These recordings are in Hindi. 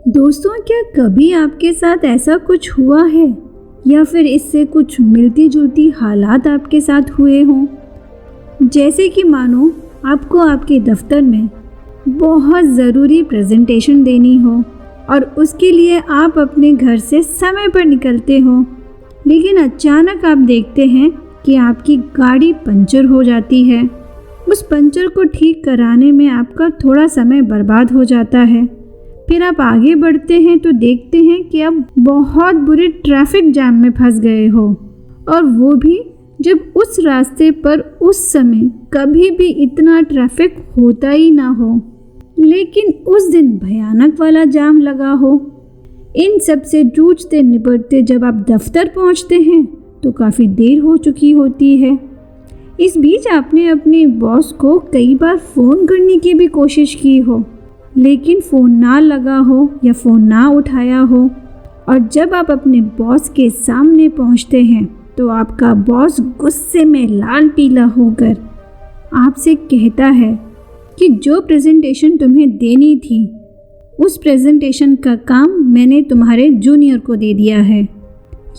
दोस्तों, क्या कभी आपके साथ ऐसा कुछ हुआ है या फिर इससे कुछ मिलती जुलती हालात आपके साथ हुए हों? जैसे कि मानो आपको आपके दफ्तर में बहुत ज़रूरी प्रेजेंटेशन देनी हो और उसके लिए आप अपने घर से समय पर निकलते हो, लेकिन अचानक आप देखते हैं कि आपकी गाड़ी पंचर हो जाती है। उस पंचर को ठीक कराने में आपका थोड़ा समय बर्बाद हो जाता है। फिर आप आगे बढ़ते हैं तो देखते हैं कि आप बहुत बुरे ट्रैफिक जाम में फंस गए हो, और वो भी जब उस रास्ते पर उस समय कभी भी इतना ट्रैफिक होता ही ना हो, लेकिन उस दिन भयानक वाला जाम लगा हो। इन सब से जूझते निपटते जब आप दफ्तर पहुंचते हैं तो काफ़ी देर हो चुकी होती है। इस बीच आपने अपने बॉस को कई बार फ़ोन करने की भी कोशिश की हो, लेकिन फ़ोन ना लगा हो या फ़ोन ना उठाया हो। और जब आप अपने बॉस के सामने पहुंचते हैं तो आपका बॉस गुस्से में लाल पीला होकर आपसे कहता है कि जो प्रेजेंटेशन तुम्हें देनी थी उस प्रेजेंटेशन का काम मैंने तुम्हारे जूनियर को दे दिया है।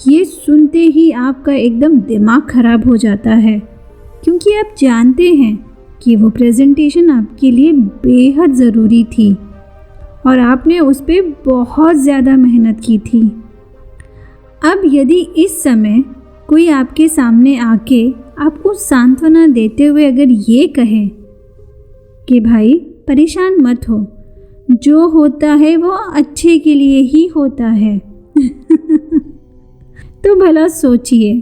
ये सुनते ही आपका एकदम दिमाग ख़राब हो जाता है, क्योंकि आप जानते हैं कि वो प्रेजेंटेशन आपके लिए बेहद ज़रूरी थी और आपने उस पर बहुत ज़्यादा मेहनत की थी। अब यदि इस समय कोई आपके सामने आके आपको सांत्वना देते हुए अगर ये कहे कि भाई परेशान मत हो, जो होता है वो अच्छे के लिए ही होता है तो भला सोचिए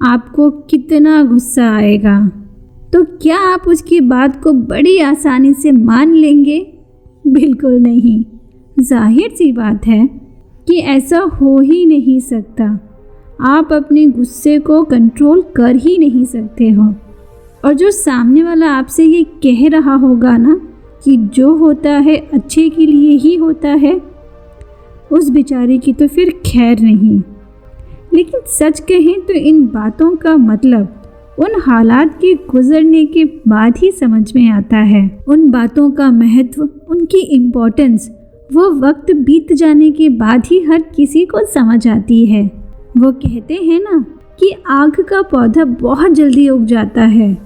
आपको कितना गुस्सा आएगा। तो क्या आप उसकी बात को बड़ी आसानी से मान लेंगे? बिल्कुल नहीं। जाहिर सी बात है कि ऐसा हो ही नहीं सकता। आप अपने गुस्से को कंट्रोल कर ही नहीं सकते हो, और जो सामने वाला आपसे ये कह रहा होगा ना कि जो होता है अच्छे के लिए ही होता है, उस बेचारे की तो फिर खैर नहीं। लेकिन सच कहें तो इन बातों का मतलब उन हालात के गुजरने के बाद ही समझ में आता है। उन बातों का महत्व, उनकी इम्पोर्टेंस वो वक्त बीत जाने के बाद ही हर किसी को समझ आती है। वो कहते हैं ना कि आग का पौधा बहुत जल्दी उग जाता है,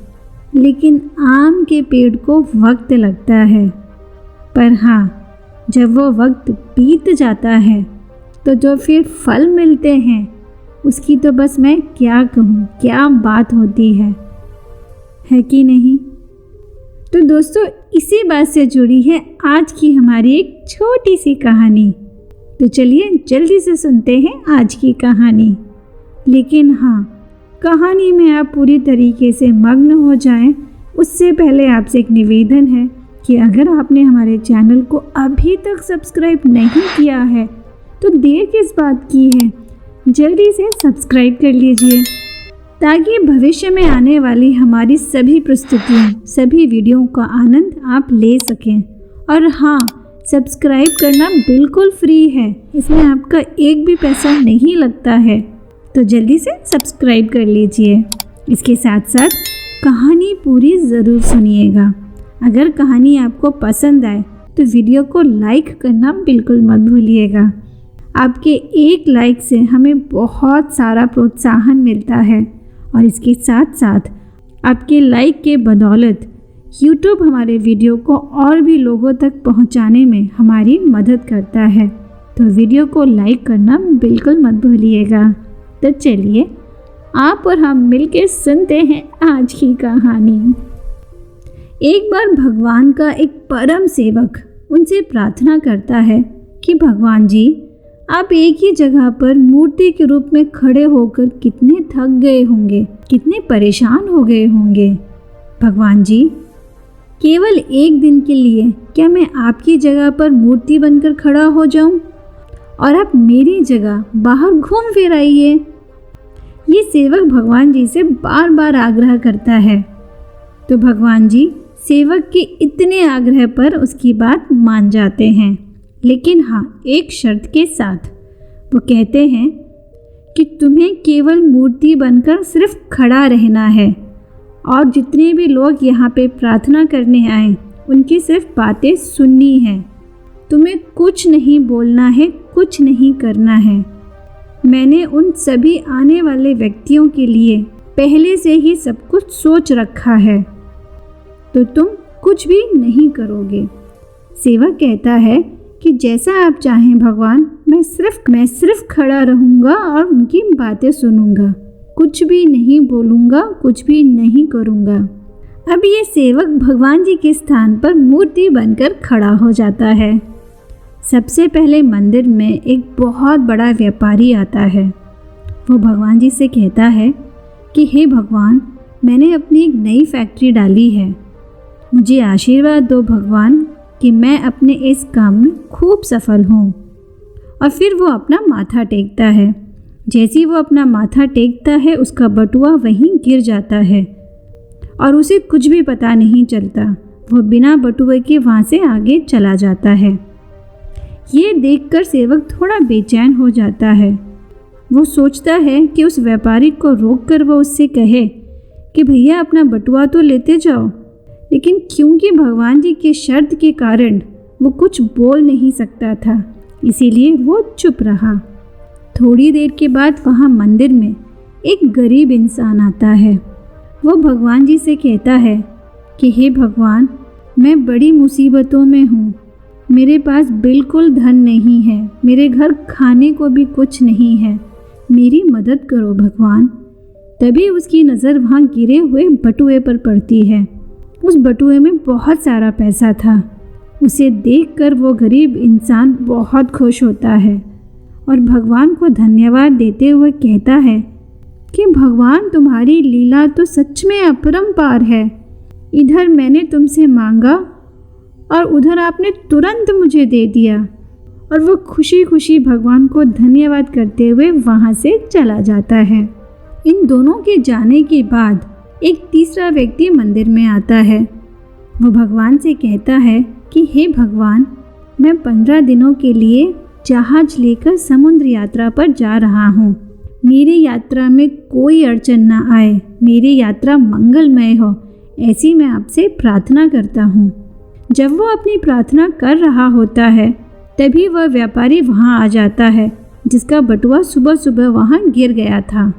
लेकिन आम के पेड़ को वक्त लगता है। पर हाँ, जब वो वक्त बीत जाता है तो जो फिर फल मिलते हैं उसकी तो बस मैं क्या कहूँ, क्या बात होती है कि नहीं? तो दोस्तों, इसी बात से जुड़ी है आज की हमारी एक छोटी सी कहानी। तो चलिए जल्दी से सुनते हैं आज की कहानी। लेकिन हाँ, कहानी में आप पूरी तरीके से मग्न हो जाएं, उससे पहले आपसे एक निवेदन है कि अगर आपने हमारे चैनल को अभी तक सब्सक्राइब नहीं किया है तो देर किस बात की है, जल्दी से सब्सक्राइब कर लीजिए ताकि भविष्य में आने वाली हमारी सभी प्रस्तुतियों, सभी वीडियो का आनंद आप ले सकें। और हाँ, सब्सक्राइब करना बिल्कुल फ्री है, इसमें आपका एक भी पैसा नहीं लगता है, तो जल्दी से सब्सक्राइब कर लीजिए। इसके साथ साथ कहानी पूरी ज़रूर सुनिएगा। अगर कहानी आपको पसंद आए तो वीडियो को लाइक करना बिल्कुल मत भूलिएगा। आपके एक लाइक से हमें बहुत सारा प्रोत्साहन मिलता है, और इसके साथ साथ आपके लाइक के बदौलत YouTube हमारे वीडियो को और भी लोगों तक पहुंचाने में हमारी मदद करता है। तो वीडियो को लाइक करना बिल्कुल मत भूलिएगा। तो चलिए आप और हम मिलकर सुनते हैं आज की कहानी। एक बार भगवान का एक परम सेवक उनसे प्रार्थना करता है कि भगवान जी, आप एक ही जगह पर मूर्ति के रूप में खड़े होकर कितने थक गए होंगे, कितने परेशान हो गए होंगे। भगवान जी, केवल एक दिन के लिए क्या मैं आपकी जगह पर मूर्ति बनकर खड़ा हो जाऊं और आप मेरी जगह बाहर घूम फिर आइए। ये सेवक भगवान जी से बार बार आग्रह करता है। तो भगवान जी सेवक के इतने आग्रह पर उसकी बात मान जाते हैं, लेकिन हाँ, एक शर्त के साथ। वो कहते हैं कि तुम्हें केवल मूर्ति बनकर सिर्फ खड़ा रहना है, और जितने भी लोग यहाँ पे प्रार्थना करने आए उनकी सिर्फ बातें सुननी है। तुम्हें कुछ नहीं बोलना है, कुछ नहीं करना है। मैंने उन सभी आने वाले व्यक्तियों के लिए पहले से ही सब कुछ सोच रखा है, तो तुम कुछ भी नहीं करोगे। सेवक कहता है कि जैसा आप चाहें भगवान, मैं सिर्फ खड़ा रहूँगा और उनकी बातें सुनूंगा, कुछ भी नहीं बोलूँगा, कुछ भी नहीं करूँगा। अब ये सेवक भगवान जी के स्थान पर मूर्ति बनकर खड़ा हो जाता है। सबसे पहले मंदिर में एक बहुत बड़ा व्यापारी आता है। वो भगवान जी से कहता है कि हे भगवान, मैंने अपनी एक नई फैक्ट्री डाली है, मुझे आशीर्वाद दो भगवान कि मैं अपने इस काम में खूब सफल हूँ। और फिर वो अपना माथा टेकता है। जैसे ही वो अपना माथा टेकता है, उसका बटुआ वहीं गिर जाता है और उसे कुछ भी पता नहीं चलता। वो बिना बटुए के वहाँ से आगे चला जाता है। ये देखकर सेवक थोड़ा बेचैन हो जाता है। वो सोचता है कि उस व्यापारी को रोककर वो उससे कहे कि भैया अपना बटुआ तो लेते जाओ, लेकिन क्योंकि भगवान जी के शर्त के कारण वो कुछ बोल नहीं सकता था, इसीलिए वो चुप रहा। थोड़ी देर के बाद वहाँ मंदिर में एक गरीब इंसान आता है। वो भगवान जी से कहता है कि हे भगवान, मैं बड़ी मुसीबतों में हूँ, मेरे पास बिल्कुल धन नहीं है, मेरे घर खाने को भी कुछ नहीं है, मेरी मदद करो भगवान। तभी उसकी नज़र वहाँ गिरे हुए बटुए पर पड़ती है। उस बटुए में बहुत सारा पैसा था। उसे देखकर वो गरीब इंसान बहुत खुश होता है और भगवान को धन्यवाद देते हुए कहता है कि भगवान, तुम्हारी लीला तो सच में अपरंपार है। इधर मैंने तुमसे मांगा और उधर आपने तुरंत मुझे दे दिया। और वो खुशी खुशी भगवान को धन्यवाद करते हुए वहाँ से चला जाता है। इन दोनों के जाने के बाद एक तीसरा व्यक्ति मंदिर में आता है। वो भगवान से कहता है कि हे भगवान, मैं 15 दिनों के लिए जहाज लेकर समुद्र यात्रा पर जा रहा हूँ। मेरी यात्रा में कोई अड़चन ना आए, मेरी यात्रा मंगलमय हो, ऐसी मैं आपसे प्रार्थना करता हूँ। जब वो अपनी प्रार्थना कर रहा होता है, तभी वह व्यापारी वहाँ आ जाता है जिसका बटुआ सुबह सुबह वहाँ गिर गया था।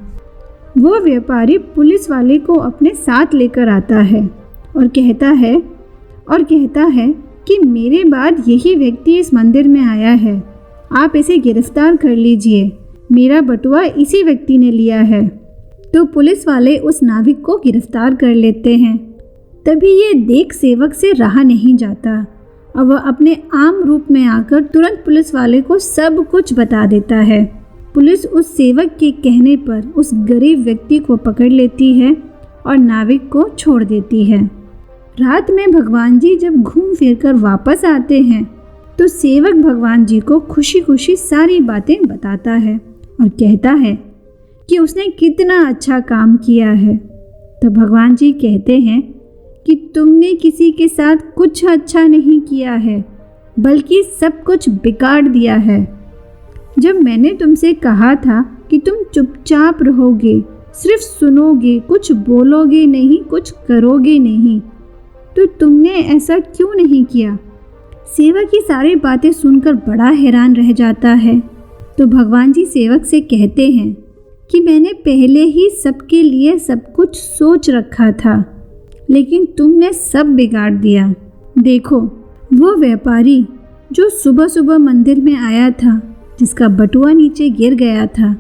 वो व्यापारी पुलिस वाले को अपने साथ लेकर आता है और कहता है कि मेरे बाद यही व्यक्ति इस मंदिर में आया है, आप इसे गिरफ्तार कर लीजिए, मेरा बटुआ इसी व्यक्ति ने लिया है। तो पुलिस वाले उस नाविक को गिरफ्तार कर लेते हैं। तभी ये देख सेवक से रहा नहीं जाता और वह अपने आम रूप में आकर तुरंत पुलिस वाले को सब कुछ बता देता है। पुलिस उस सेवक के कहने पर उस गरीब व्यक्ति को पकड़ लेती है और नाविक को छोड़ देती है। रात में भगवान जी जब घूम फिर कर वापस आते हैं तो सेवक भगवान जी को खुशी खुशी सारी बातें बताता है और कहता है कि उसने कितना अच्छा काम किया है। तो भगवान जी कहते हैं कि तुमने किसी के साथ कुछ अच्छा नहीं किया है, बल्कि सब कुछ बिगाड़ दिया है। जब मैंने तुमसे कहा था कि तुम चुपचाप रहोगे, सिर्फ सुनोगे, कुछ बोलोगे नहीं, कुछ करोगे नहीं, तो तुमने ऐसा क्यों नहीं किया। सेवक की सारी बातें सुनकर बड़ा हैरान रह जाता है। तो भगवान जी सेवक से कहते हैं कि मैंने पहले ही सबके लिए सब कुछ सोच रखा था, लेकिन तुमने सब बिगाड़ दिया। देखो, वो व्यापारी जो सुबह सुबह मंदिर में आया था, जिसका बटुआ नीचे गिर गया था,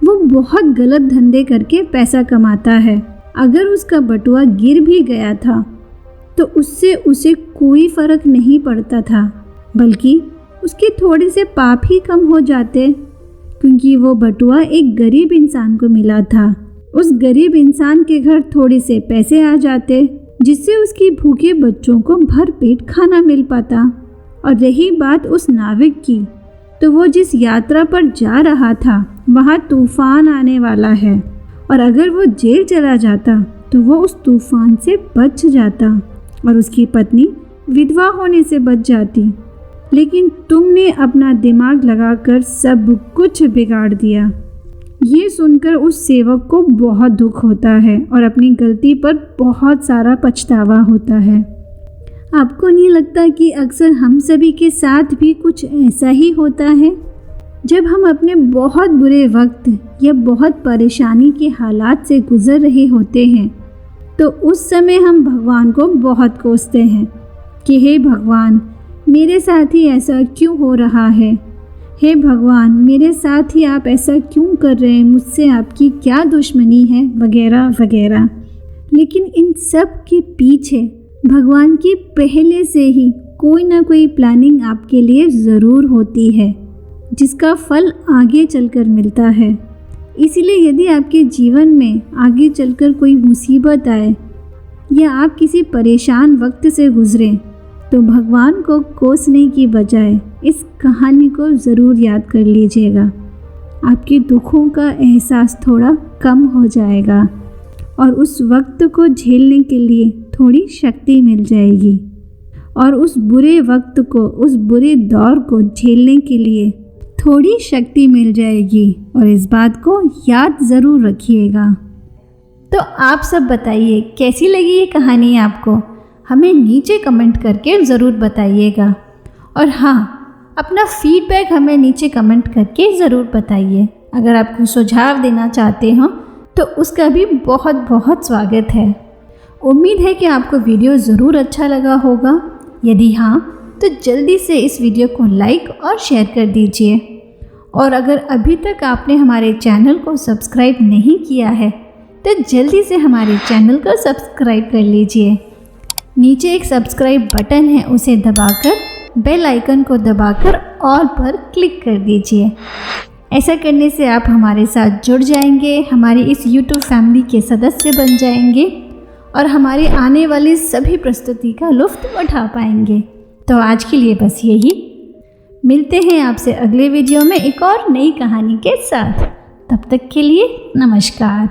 वो बहुत गलत धंधे करके पैसा कमाता है। अगर उसका बटुआ गिर भी गया था तो उससे उसे कोई फ़र्क नहीं पड़ता था, बल्कि उसके थोड़े से पाप ही कम हो जाते, क्योंकि वो बटुआ एक गरीब इंसान को मिला था। उस गरीब इंसान के घर थोड़े से पैसे आ जाते, जिससे उसके भूखे बच्चों को भर पेट खाना मिल पाता। और रही बात उस नाविक की, तो वो जिस यात्रा पर जा रहा था वहाँ तूफान आने वाला है, और अगर वो जेल चला जाता तो वो उस तूफान से बच जाता और उसकी पत्नी विधवा होने से बच जाती। लेकिन तुमने अपना दिमाग लगाकर सब कुछ बिगाड़ दिया। ये सुनकर उस सेवक को बहुत दुख होता है और अपनी गलती पर बहुत सारा पछतावा होता है। आपको नहीं लगता कि अक्सर हम सभी के साथ भी कुछ ऐसा ही होता है? जब हम अपने बहुत बुरे वक्त या बहुत परेशानी के हालात से गुजर रहे होते हैं तो उस समय हम भगवान को बहुत कोसते हैं कि हे भगवान, मेरे साथ ही ऐसा क्यों हो रहा है? हे भगवान, मेरे साथ ही आप ऐसा क्यों कर रहे हैं? मुझसे आपकी क्या दुश्मनी है? वगैरह वगैरह। लेकिन इन सब के पीछे भगवान की पहले से ही कोई ना कोई प्लानिंग आपके लिए ज़रूर होती है, जिसका फल आगे चलकर मिलता है। इसीलिए यदि आपके जीवन में आगे चलकर कोई मुसीबत आए या आप किसी परेशान वक्त से गुजरें तो भगवान को कोसने की बजाय इस कहानी को ज़रूर याद कर लीजिएगा। आपके दुखों का एहसास थोड़ा कम हो जाएगा और उस वक्त को झेलने के लिए थोड़ी शक्ति मिल जाएगी और उस बुरे वक्त को, उस बुरे दौर को झेलने के लिए थोड़ी शक्ति मिल जाएगी। और इस बात को याद ज़रूर रखिएगा। तो आप सब बताइए कैसी लगी ये कहानी आपको? हमें नीचे कमेंट करके ज़रूर बताइएगा। और हाँ, अपना फीडबैक हमें नीचे कमेंट करके ज़रूर बताइए। अगर आप कोई सुझाव देना चाहते हो तो उसका भी बहुत बहुत स्वागत है। उम्मीद है कि आपको वीडियो ज़रूर अच्छा लगा होगा। यदि हाँ तो जल्दी से इस वीडियो को लाइक और शेयर कर दीजिए। और अगर अभी तक आपने हमारे चैनल को सब्सक्राइब नहीं किया है तो जल्दी से हमारे चैनल को सब्सक्राइब कर लीजिए। नीचे एक सब्सक्राइब बटन है, उसे दबाकर बेल आइकन को दबाकर ऑल पर क्लिक कर दीजिए। ऐसा करने से आप हमारे साथ जुड़ जाएंगे, हमारी इस YouTube फैमिली के सदस्य बन जाएंगे और हमारे आने वाली सभी प्रस्तुति का लुत्फ़ उठा पाएंगे। तो आज के लिए बस यही। मिलते हैं आपसे अगले वीडियो में एक और नई कहानी के साथ। तब तक के लिए नमस्कार।